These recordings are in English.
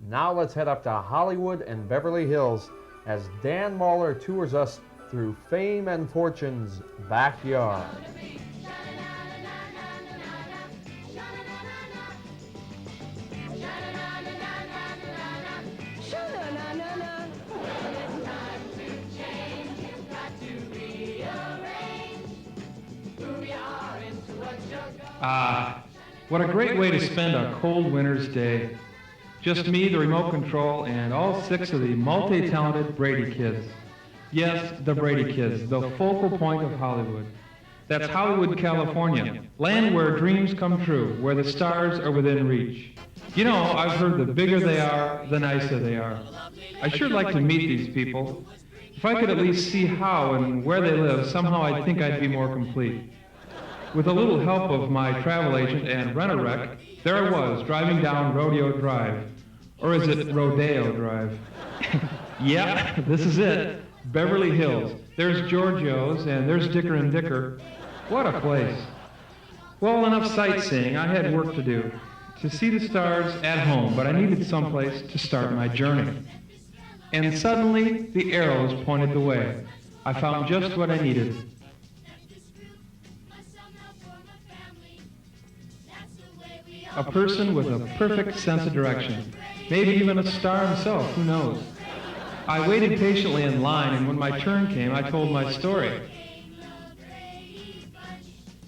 Now let's head up to Hollywood and Beverly Hills as Dan Mahler tours us through Fame and Fortune's backyard. What a great way to spend a cold winter's day. Just me, the remote control, and all 6 of the multi-talented Brady kids. Yes, the Brady kids, the focal point of Hollywood. That's Hollywood, California, land where dreams come true, where the stars are within reach. You know, I've heard the bigger they are, the nicer they are. I sure like to meet these people. If I could at least see how and where they live, somehow I'd think I'd be more complete. With a little help of my travel agent and rent-a-wreck, there I was, driving down Rodeo Drive. Or is it Rodeo Drive? Yeah, this is it. Beverly Hills. There's Giorgio's, and there's Dicker and Dicker. What a place. Well, enough sightseeing. I had work to do. To see the stars at home, but I needed someplace to start my journey. And suddenly, the arrows pointed the way. I found just what I needed. A person with a perfect sense of direction. Maybe even a star himself, who knows? I waited patiently in line, and when my turn came, I told my story.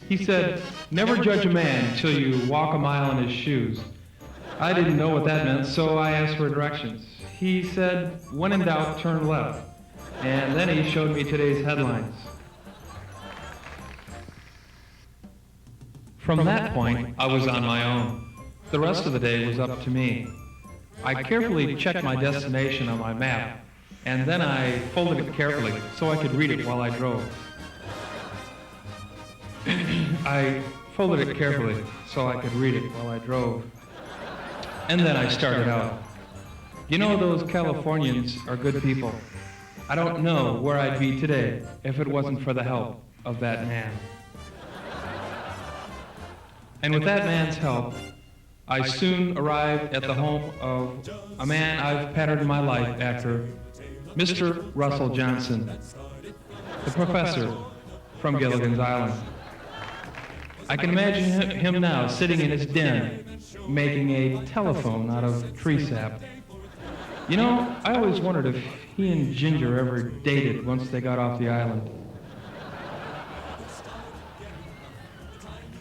He said, "Never judge a man until you walk a mile in his shoes." I didn't know what that meant, so I asked for directions. He said, "When in doubt, turn left." And then he showed me today's headlines. From that point, I was on my own. The rest of the day was up to me. I carefully checked my destination on my map, and then I folded it carefully so I could read it while I drove. I folded it carefully so I could read it while I drove. And then I started out. You know, those Californians are good people. I don't know where I'd be today if it wasn't for the help of that man. And with that man's help, I soon arrived at the home of a man I've patterned my life after, Mr. Russell Johnson, the professor from Gilligan's Island. I can imagine him now sitting in his den, making a telephone out of tree sap. You know, I always wondered if he and Ginger ever dated once they got off the island.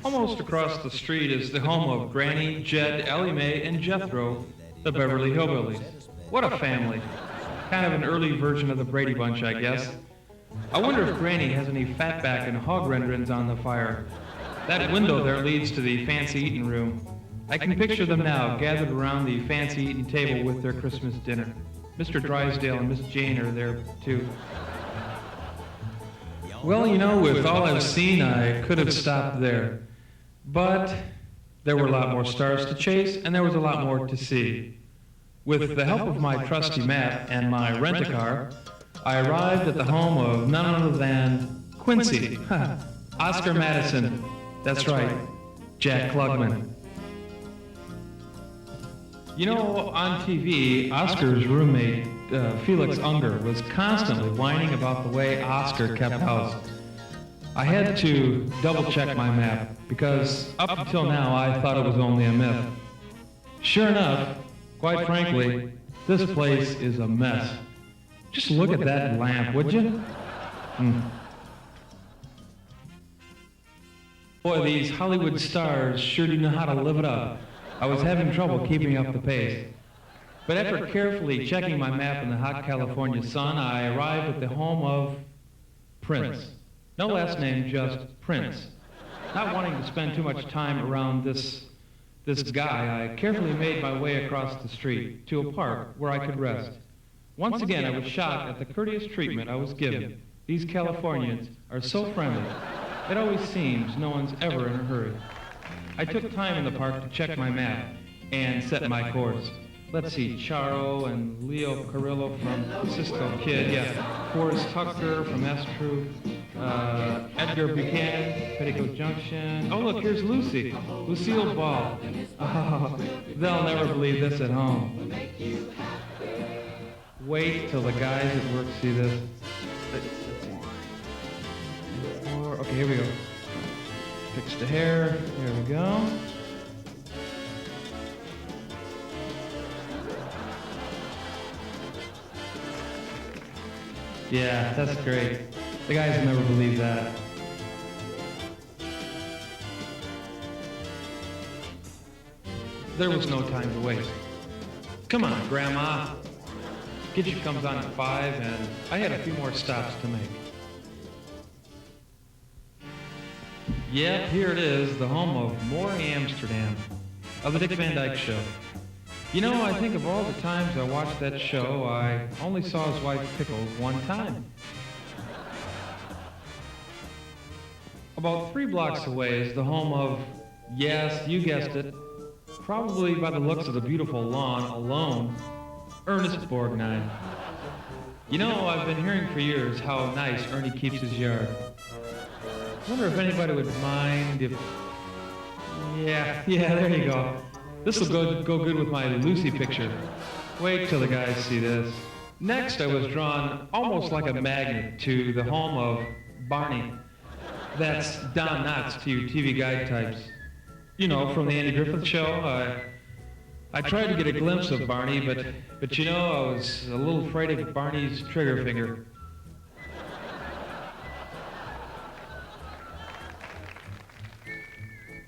Almost across the street is the home of Granny, Jed, Ellie Mae, and Jethro, the Beverly Hillbillies. What a family. Kind of an early version of the Brady Bunch, I guess. I wonder if Granny has any fatback and hog renderings on the fire. That window there leads to the fancy eating room. I can picture them now, gathered around the fancy eating table with their Christmas dinner. Mr. Drysdale and Miss Jane are there, too. Well, you know, with all I've seen, I could have stopped there. But there were a lot more stars to chase, and there was a lot more to see. With the help of my trusty map and my rent-a-car, I arrived at the home of none other than Quincy, Oscar Madison. That's right, Jack Klugman. You know, on TV, Oscar's roommate, Felix Unger, was constantly whining about the way Oscar kept house. I had to double-check my map, because up until now I thought it was only a myth. Sure enough, quite frankly, this place is a mess. Just look at that lamp, would you? Boy, these Hollywood stars sure do know how to live it up. I was having trouble keeping up the pace. But after carefully checking my map in the hot California sun, I arrived at the home of Prince. No last name, just Prince. Not wanting to spend too much time around this guy, I carefully made my way across the street to a park where I could rest. Once again, I was shocked at the courteous treatment I was given. These Californians are so friendly. It always seems no one's ever in a hurry. I took time in the park to check my map and set my course. Let's see, Charo and Leo Carrillo from Cisco Kid, yeah. Forrest Tucker from S Troop, Edgar Buchanan, Petticoat Junction. Oh, look, here's Lucy. Lucille Ball. Oh, they'll never believe this at home. Wait till the guys at work see this. Let's see. Okay, here we go. Fix the hair. There we go. Yeah, that's great. The guys will never believe that. There was no time to waste. Come on, Grandma. Gidget comes on at 5, and I had a few more stops to make. Yep, here it is, the home of Maury Amsterdam, of the Dick Van Dyke Show. You know, I think of all the times I watched that show, I only saw his wife Pickles one time. About 3 blocks away is the home of, yes, you guessed it, probably by the looks of the beautiful lawn alone, Ernest Borgnine. You know, I've been hearing for years how nice Ernie keeps his yard. I wonder if anybody would mind if... Yeah, there you go. This will go good with my Lucy picture. Wait till the guys see this. Next, I was drawn almost like a magnet to the home of Barney. That's Don Knotts to you TV guide types. You know, from the Andy Griffith Show. I tried to get a glimpse of Barney, but you know, I was a little afraid of Barney's trigger finger.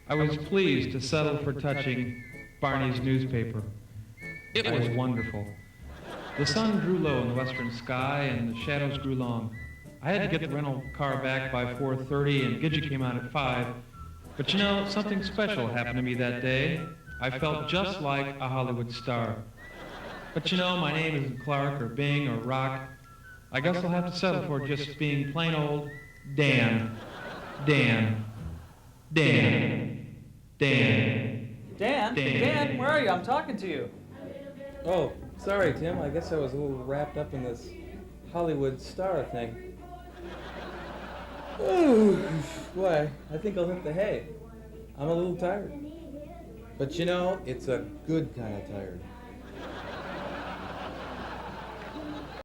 I was pleased to settle for touching Barney's newspaper. It was wonderful. The sun grew low in the western sky and the shadows grew long. I had to get the rental car back by 4:30 and Gidget came out at 5. But you know, something special happened to me that day. I felt just like a Hollywood star. But you know, my name isn't Clark or Bing or Rock. I guess I'll have to settle for just being plain old Dan. Dan. Dan. Dan. Dan? Dan, where are you? I'm talking to you. Oh, sorry, Tim. I guess I was a little wrapped up in this Hollywood star thing. Ooh, boy, I think I'll hit the hay. I'm a little tired. But you know, it's a good kind of tired.